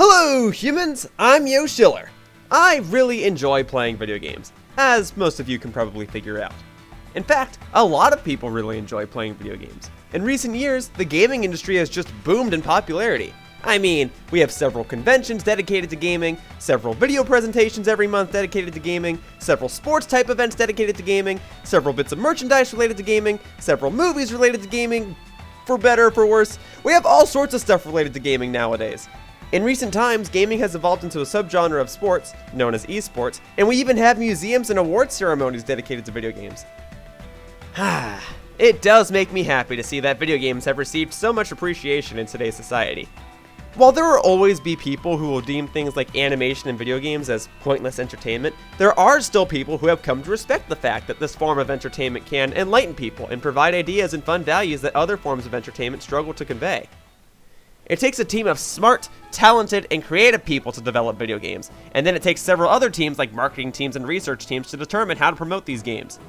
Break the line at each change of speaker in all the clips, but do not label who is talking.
Hello humans, I'm Yoshiller. I really enjoy playing video games, as most of you can probably figure out. In fact, a lot of people really enjoy playing video games. In recent years, the gaming industry has just boomed in popularity. I mean, we have several conventions dedicated to gaming, several video presentations every month dedicated to gaming, several sports type events dedicated to gaming, several bits of merchandise related to gaming, several movies related to gaming, for better or for worse. We have all sorts of stuff related to gaming nowadays. In recent times, gaming has evolved into a subgenre of sports, known as esports, and we even have museums and award ceremonies dedicated to video games. It does make me happy to see that video games have received so much appreciation in today's society. While there will always be people who will deem things like animation and video games as pointless entertainment, there are still people who have come to respect the fact that this form of entertainment can enlighten people and provide ideas and fun values that other forms of entertainment struggle to convey. It takes a team of smart, talented, and creative people to develop video games, and then it takes several other teams like marketing teams and research teams to determine how to promote these games.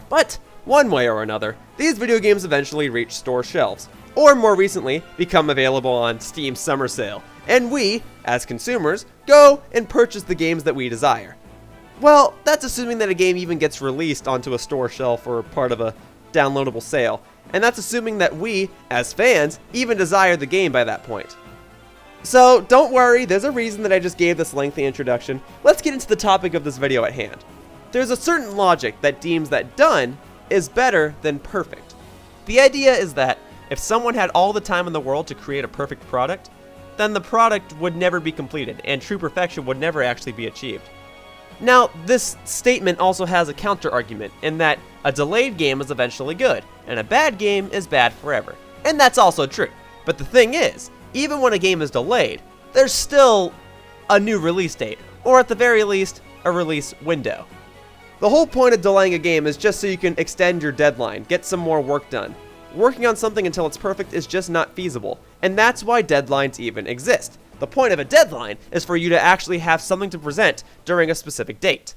But, one way or another, these video games eventually reach store shelves, or more recently, become available on Steam's summer sale, and we, as consumers, go and purchase the games that we desire. Well, that's assuming that a game even gets released onto a store shelf or part of a downloadable sale, and that's assuming that we, as fans, even desire the game by that point. So, don't worry, there's a reason that I just gave this lengthy introduction. Let's get into the topic of this video at hand. There's a certain logic that deems that done is better than perfect. The idea is that if someone had all the time in the world to create a perfect product, then the product would never be completed, and true perfection would never actually be achieved. Now, this statement also has a counter-argument, in that a delayed game is eventually good, and a bad game is bad forever. And that's also true. But the thing is, even when a game is delayed, there's still a new release date, or at the very least, a release window. The whole point of delaying a game is just so you can extend your deadline, get some more work done. Working on something until it's perfect is just not feasible, and that's why deadlines even exist. The point of a deadline is for you to actually have something to present during a specific date.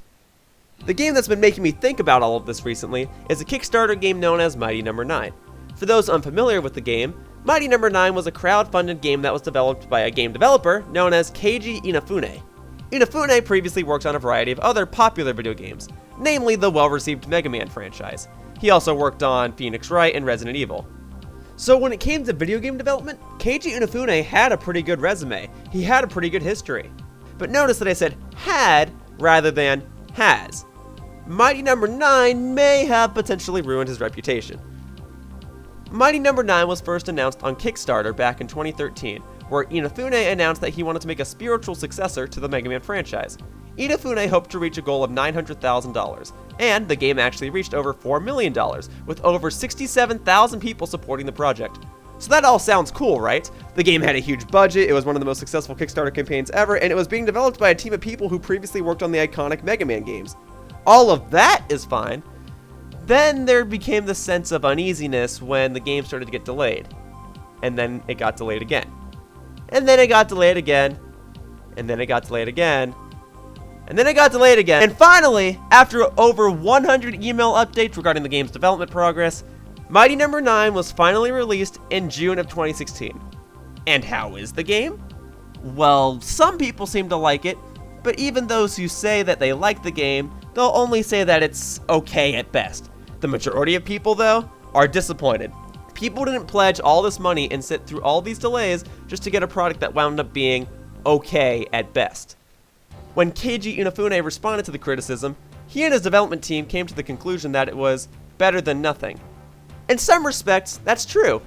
The game that's been making me think about all of this recently is a Kickstarter game known as Mighty No. 9. For those unfamiliar with the game, Mighty No. 9 was a crowdfunded game that was developed by a game developer known as Keiji Inafune. Inafune previously worked on a variety of other popular video games, namely the well-received Mega Man franchise. He also worked on Phoenix Wright and Resident Evil. So when it came to video game development, Keiji Inafune had a pretty good resume. He had a pretty good history. But notice that I said had rather than has. Mighty No. 9 may have potentially ruined his reputation. Mighty No. 9 was first announced on Kickstarter back in 2013, where Inafune announced that he wanted to make a spiritual successor to the Mega Man franchise. Inafune hoped to reach a goal of $900,000, and the game actually reached over $4 million, with over 67,000 people supporting the project. So that all sounds cool, right? The game had a huge budget, it was one of the most successful Kickstarter campaigns ever, and it was being developed by a team of people who previously worked on the iconic Mega Man games. All of that is fine. Then there became the sense of uneasiness when the game started to get delayed. And then it got delayed again. And then it got delayed again. And then it got delayed again. And then it got delayed again. And finally, after over 100 email updates regarding the game's development progress, Mighty No. 9 was finally released in June of 2016. And how is the game? Well, some people seem to like it, but even those who say that they like the game, they'll only say that it's okay at best. The majority of people, though, are disappointed. People didn't pledge all this money and sit through all these delays just to get a product that wound up being okay at best. When Keiji Inafune responded to the criticism, he and his development team came to the conclusion that it was better than nothing. In some respects, that's true.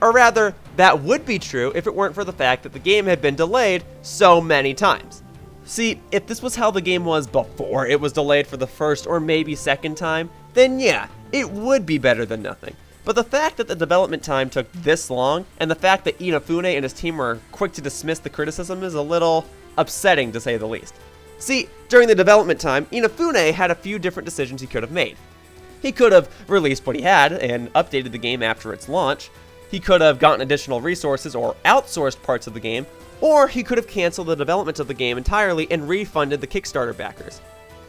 Or rather, that would be true if it weren't for the fact that the game had been delayed so many times. See, if this was how the game was before it was delayed for the first or maybe second time, then yeah, it would be better than nothing. But the fact that the development time took this long, and the fact that Inafune and his team were quick to dismiss the criticism is a little upsetting, to say the least. See, during the development time, Inafune had a few different decisions he could have made. He could have released what he had and updated the game after its launch. He could have gotten additional resources or outsourced parts of the game, or he could have canceled the development of the game entirely and refunded the Kickstarter backers.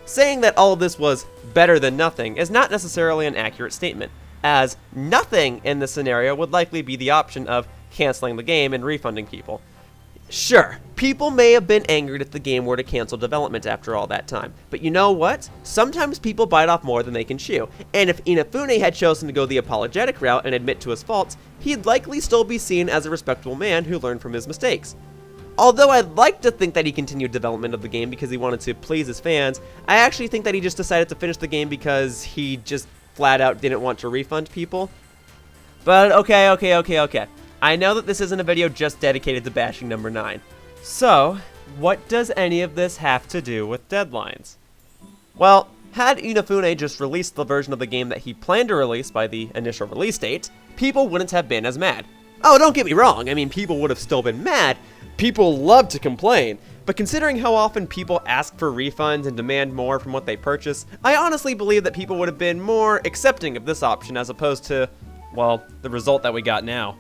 Saying that all of this was better than nothing is not necessarily an accurate statement, as nothing in this scenario would likely be the option of canceling the game and refunding people. Sure, people may have been angered if the game were to cancel development after all that time, but you know what? Sometimes people bite off more than they can chew, and if Inafune had chosen to go the apologetic route and admit to his faults, he'd likely still be seen as a respectable man who learned from his mistakes. Although I'd like to think that he continued development of the game because he wanted to please his fans, I actually think that he just decided to finish the game because he just flat out didn't want to refund people. But okay. I know that this isn't a video just dedicated to bashing number 9. So, what does any of this have to do with deadlines? Well, had Inafune just released the version of the game that he planned to release by the initial release date, people wouldn't have been as mad. Oh, don't get me wrong, I mean, people would have still been mad. People love to complain. But considering how often people ask for refunds and demand more from what they purchase, I honestly believe that people would have been more accepting of this option as opposed to, well, the result that we got now.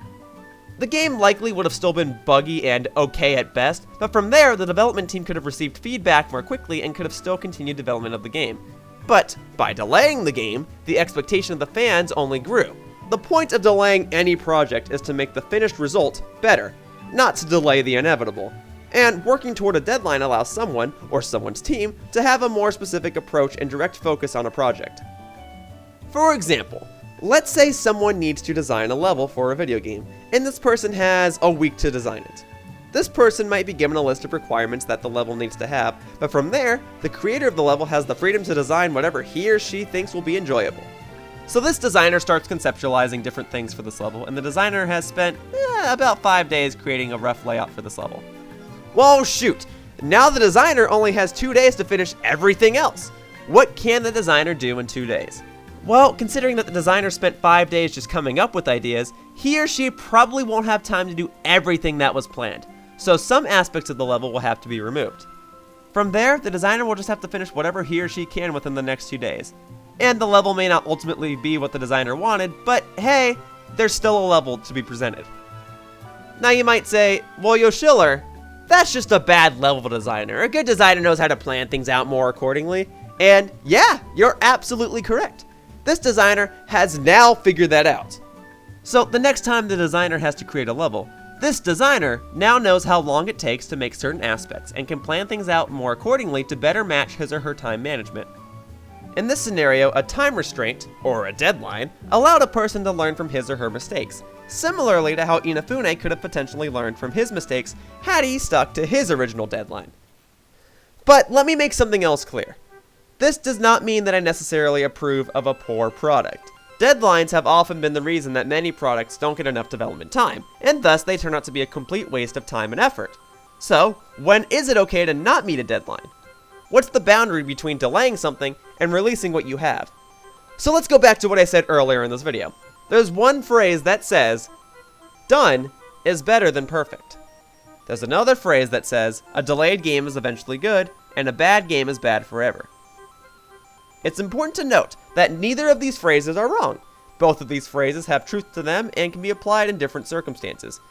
The game likely would have still been buggy and okay at best, but from there, the development team could have received feedback more quickly and could have still continued development of the game. But by delaying the game, the expectation of the fans only grew. The point of delaying any project is to make the finished result better, not to delay the inevitable. And working toward a deadline allows someone, or someone's team, to have a more specific approach and direct focus on a project. For example, let's say someone needs to design a level for a video game, and this person has a week to design it. This person might be given a list of requirements that the level needs to have, but from there, the creator of the level has the freedom to design whatever he or she thinks will be enjoyable. So this designer starts conceptualizing different things for this level, and the designer has spent about 5 days creating a rough layout for this level. Well, shoot! Now the designer only has 2 days to finish everything else. What can the designer do in 2 days? Well, considering that the designer spent 5 days just coming up with ideas, he or she probably won't have time to do everything that was planned, so some aspects of the level will have to be removed. From there, the designer will just have to finish whatever he or she can within the next 2 days. And the level may not ultimately be what the designer wanted, but hey, there's still a level to be presented. Now you might say, well, Yoshiller, that's just a bad level designer. A good designer knows how to plan things out more accordingly. And yeah, you're absolutely correct. This designer has now figured that out. So the next time the designer has to create a level, this designer now knows how long it takes to make certain aspects and can plan things out more accordingly to better match his or her time management. In this scenario, a time restraint, or a deadline, allowed a person to learn from his or her mistakes, similarly to how Inafune could have potentially learned from his mistakes had he stuck to his original deadline. But let me make something else clear. This does not mean that I necessarily approve of a poor product. Deadlines have often been the reason that many products don't get enough development time, and thus they turn out to be a complete waste of time and effort. So, when is it okay to not meet a deadline? What's the boundary between delaying something and releasing what you have? So let's go back to what I said earlier in this video. There's one phrase that says, done is better than perfect. There's another phrase that says, a delayed game is eventually good, and a bad game is bad forever. It's important to note that neither of these phrases are wrong. Both of these phrases have truth to them and can be applied in different circumstances.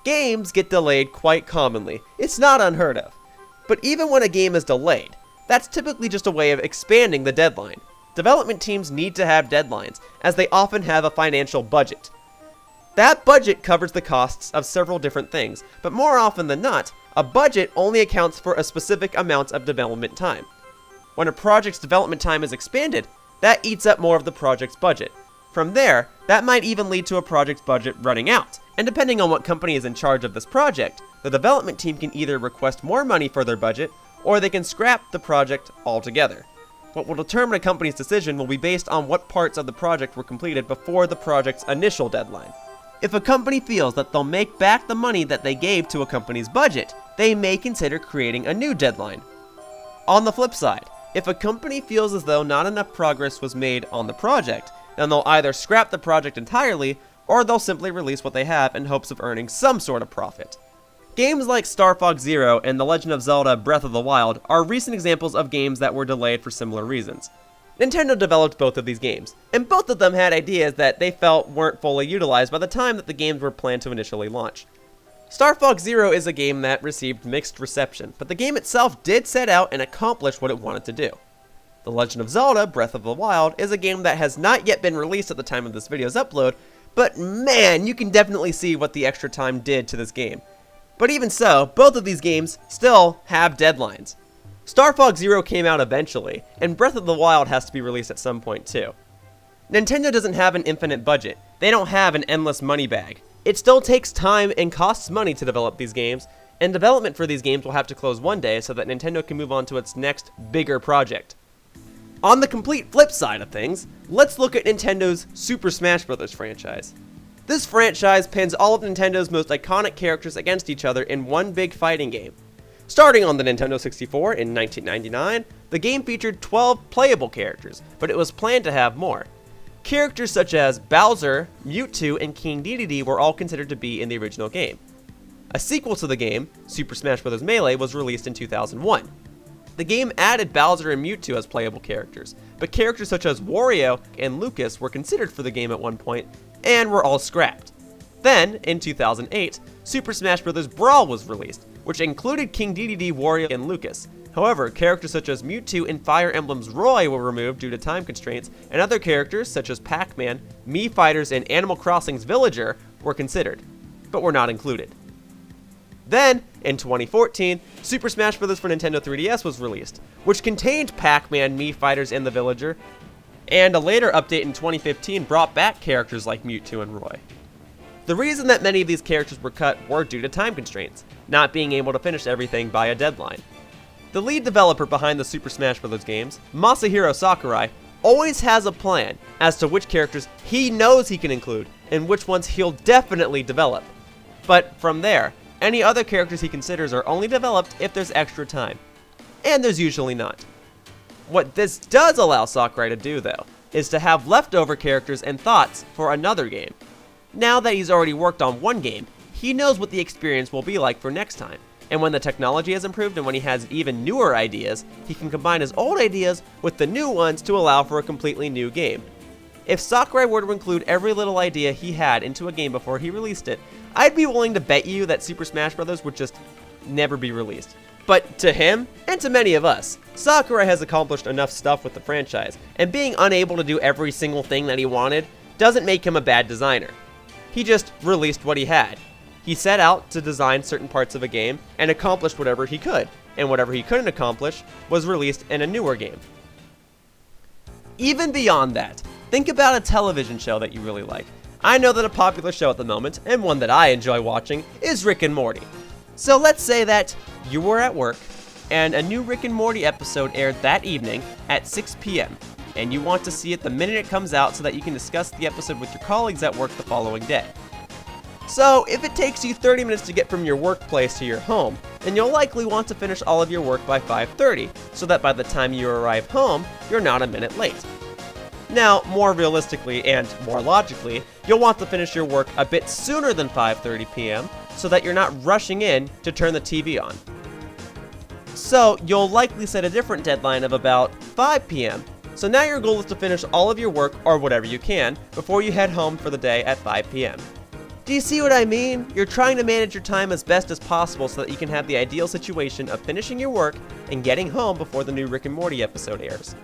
Games get delayed quite commonly. It's not unheard of. But even when a game is delayed, that's typically just a way of expanding the deadline. Development teams need to have deadlines, as they often have a financial budget. That budget covers the costs of several different things, but more often than not, a budget only accounts for a specific amount of development time. When a project's development time is expanded, that eats up more of the project's budget. From there, that might even lead to a project's budget running out, and depending on what company is in charge of this project, the development team can either request more money for their budget, or they can scrap the project altogether. What will determine a company's decision will be based on what parts of the project were completed before the project's initial deadline. If a company feels that they'll make back the money that they gave to a company's budget, they may consider creating a new deadline. On the flip side, if a company feels as though not enough progress was made on the project, then they'll either scrap the project entirely, or they'll simply release what they have in hopes of earning some sort of profit. Games like Star Fox Zero and The Legend of Zelda Breath of the Wild are recent examples of games that were delayed for similar reasons. Nintendo developed both of these games, and both of them had ideas that they felt weren't fully utilized by the time that the games were planned to initially launch. Star Fox Zero is a game that received mixed reception, but the game itself did set out and accomplish what it wanted to do. The Legend of Zelda Breath of the Wild is a game that has not yet been released at the time of this video's upload, but man, you can definitely see what the extra time did to this game. But even so, both of these games still have deadlines. Star Fox Zero came out eventually, and Breath of the Wild has to be released at some point too. Nintendo doesn't have an infinite budget. They don't have an endless money bag. It still takes time and costs money to develop these games, and development for these games will have to close one day so that Nintendo can move on to its next, bigger project. On the complete flip side of things, let's look at Nintendo's Super Smash Bros. Franchise. This franchise pins all of Nintendo's most iconic characters against each other in one big fighting game. Starting on the Nintendo 64 in 1999, the game featured 12 playable characters, but it was planned to have more. Characters such as Bowser, Mewtwo, and King Dedede were all considered to be in the original game. A sequel to the game, Super Smash Bros. Melee, was released in 2001. The game added Bowser and Mewtwo as playable characters, but characters such as Wario and Lucas were considered for the game at one point, and were all scrapped. Then, in 2008, Super Smash Bros. Brawl was released, which included King Dedede, Wario, and Lucas. However, characters such as Mewtwo and Fire Emblem's Roy were removed due to time constraints, and other characters such as Pac-Man, Mii Fighters, and Animal Crossing's Villager were considered, but were not included. Then, in 2014, Super Smash Bros. For Nintendo 3DS was released, which contained Pac-Man, Mii Fighters, and the Villager, and a later update in 2015 brought back characters like Mewtwo and Roy. The reason that many of these characters were cut were due to time constraints, not being able to finish everything by a deadline. The lead developer behind the Super Smash Bros. Games, Masahiro Sakurai, always has a plan as to which characters he knows he can include and which ones he'll definitely develop. But from there, any other characters he considers are only developed if there's extra time. And there's usually not. What this does allow Sakurai to do, though, is to have leftover characters and thoughts for another game. Now that he's already worked on one game, he knows what the experience will be like for next time. And when the technology has improved and when he has even newer ideas, he can combine his old ideas with the new ones to allow for a completely new game. If Sakurai were to include every little idea he had into a game before he released it, I'd be willing to bet you that Super Smash Bros. Would just never be released. But to him, and to many of us, Sakurai has accomplished enough stuff with the franchise, and being unable to do every single thing that he wanted doesn't make him a bad designer. He just released what he had. He set out to design certain parts of a game and accomplished whatever he could, and whatever he couldn't accomplish was released in a newer game. Even beyond that, think about a television show that you really like. I know that a popular show at the moment, and one that I enjoy watching, is Rick and Morty. So let's say that you were at work, and a new Rick and Morty episode aired that evening at 6 p.m., and you want to see it the minute it comes out so that you can discuss the episode with your colleagues at work the following day. So, if it takes you 30 minutes to get from your workplace to your home, then you'll likely want to finish all of your work by 5:30, so that by the time you arrive home, you're not a minute late. Now, more realistically and more logically, you'll want to finish your work a bit sooner than 5:30 p.m., so that you're not rushing in to turn the TV on. So, you'll likely set a different deadline of about 5 p.m., so now your goal is to finish all of your work, or whatever you can, before you head home for the day at 5 p.m. Do you see what I mean? You're trying to manage your time as best as possible so that you can have the ideal situation of finishing your work and getting home before the new Rick and Morty episode airs.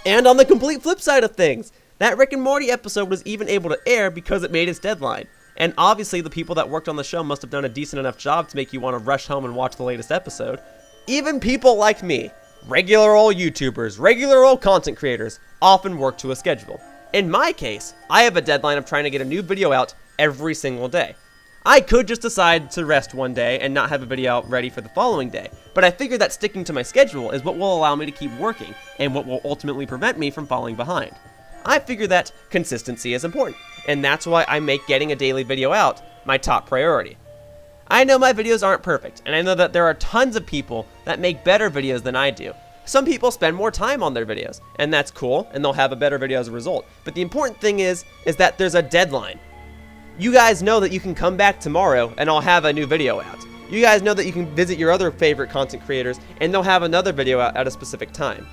And on the complete flip side of things, that Rick and Morty episode was even able to air because it made its deadline. And obviously the people that worked on the show must have done a decent enough job to make you want to rush home and watch the latest episode. Even people like me, regular old YouTubers, regular old content creators, often work to a schedule. In my case, I have a deadline of trying to get a new video out every single day. I could just decide to rest one day and not have a video out ready for the following day, but I figure that sticking to my schedule is what will allow me to keep working, and what will ultimately prevent me from falling behind. I figure that consistency is important, and that's why I make getting a daily video out my top priority. I know my videos aren't perfect, and I know that there are tons of people that make better videos than I do. Some people spend more time on their videos, and that's cool, and they'll have a better video as a result. But the important thing is that there's a deadline. You guys know that you can come back tomorrow, and I'll have a new video out. You guys know that you can visit your other favorite content creators, and they'll have another video out at a specific time.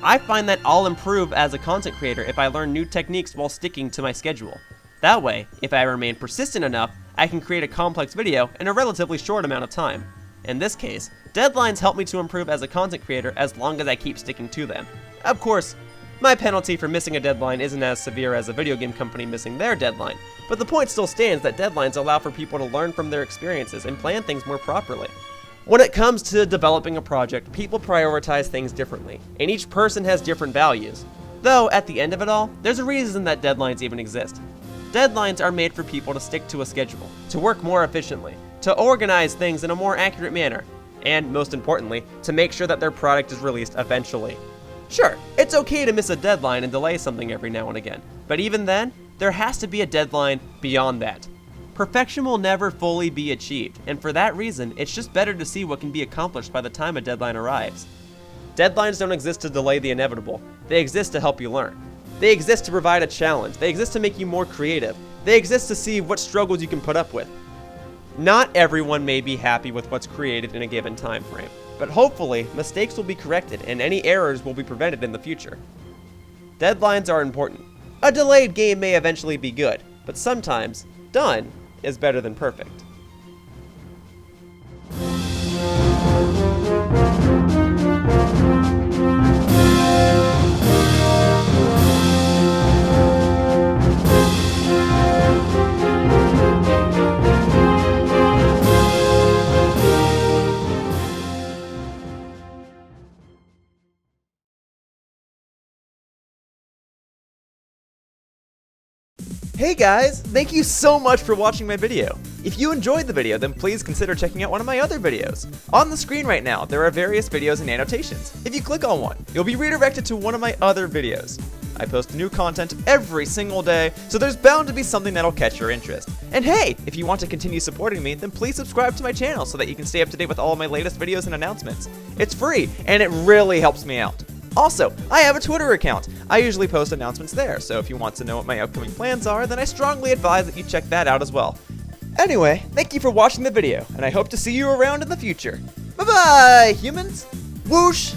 I find that I'll improve as a content creator if I learn new techniques while sticking to my schedule. That way, if I remain persistent enough, I can create a complex video in a relatively short amount of time. In this case, deadlines help me to improve as a content creator as long as I keep sticking to them. Of course, My penalty for missing a deadline isn't as severe as a video game company missing their deadline, but the point still stands that deadlines allow for people to learn from their experiences and plan things more properly. When it comes to developing a project, people prioritize things differently, and each person has different values. Though, at the end of it all, there's a reason that deadlines even exist. Deadlines are made for people to stick to a schedule, to work more efficiently, to organize things in a more accurate manner, and, most importantly, to make sure that their product is released eventually. Sure, it's okay to miss a deadline and delay something every now and again, but even then, there has to be a deadline beyond that. Perfection will never fully be achieved, and for that reason, it's just better to see what can be accomplished by the time a deadline arrives. Deadlines don't exist to delay the inevitable, they exist to help you learn. They exist to provide a challenge, they exist to make you more creative, they exist to see what struggles you can put up with. Not everyone may be happy with what's created in a given time frame, but hopefully, mistakes will be corrected and any errors will be prevented in the future. Deadlines are important. A delayed game may eventually be good, but sometimes, done is better than perfect.
Hey guys, thank you so much for watching my video. If you enjoyed the video, then please consider checking out one of my other videos. On the screen right now, there are various videos and annotations. If you click on one, you'll be redirected to one of my other videos. I post new content every single day, so there's bound to be something that'll catch your interest. And hey, if you want to continue supporting me, then please subscribe to my channel so that you can stay up to date with all of my latest videos and announcements. It's free, and it really helps me out. Also, I have a Twitter account. I usually post announcements there, so if you want to know what my upcoming plans are, then I strongly advise that you check that out as well. Anyway, thank you for watching the video, and I hope to see you around in the future. Bye-bye, humans! Whoosh!